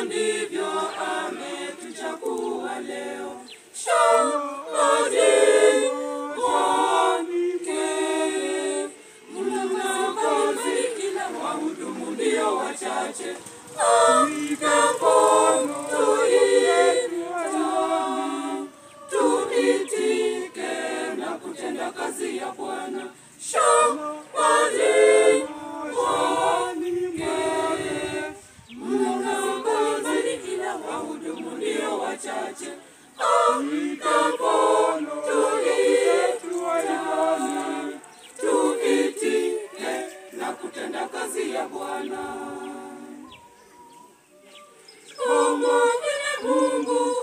ndivyo ametuchagua leo. Shambani mwake mlangoni ila wahudumu ndio wachache. Tuitike na kutenda kazi ya Bwana. Shambani mwake mlangoni ila wahudumu ndio wachache. Tuitike na kutenda kazi ya Bwana. Kama vile Mungu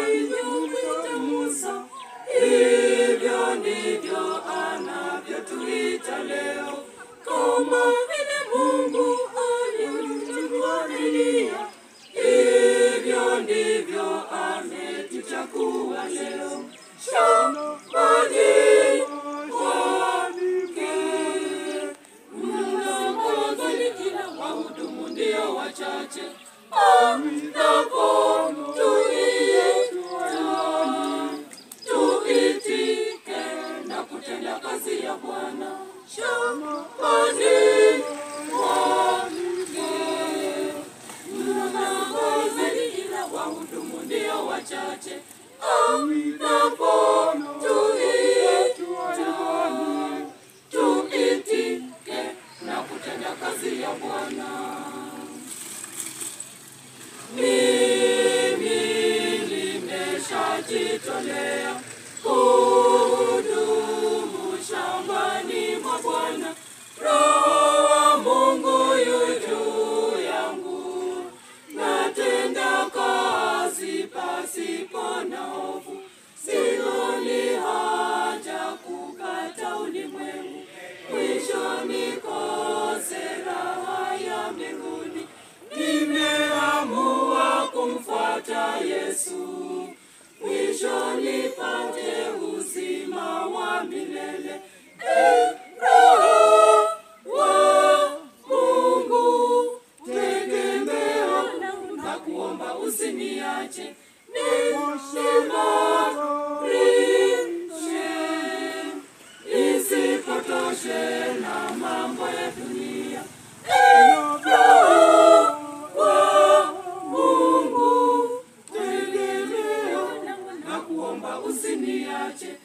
alivyomwita Musa, hivyo ndivyo anavyotuita leo. Kama vile Mungu alivyomchagua Elia, hivyo ndivyo ametuchagua leo. Shambani mwake mlangoni ila wahudumu ndio wachache. Tuitike na kutenda kazi ya Bwana. Shambani mwake mlangoni ila wahudumu ndio wachache. Tuitike na kutenda kazi ya Bwana. Mimi nimeshajitolea kuhudumu shambani mwa Bwana. Roho wa Mungu yu juu yangu, natenda kazi pasipo na hofu. Sioni haja kupata ulimwengu, mwisho nikose raha ya mbinguni. Nimeamua kumfuata Yesu, mwisho nipate uzima wa milele. Roho wa Mungu, tegemeo langu, na kuomba usiniache. Niimarishe, nisipotoshe na mambo ya dunia. Usiniache.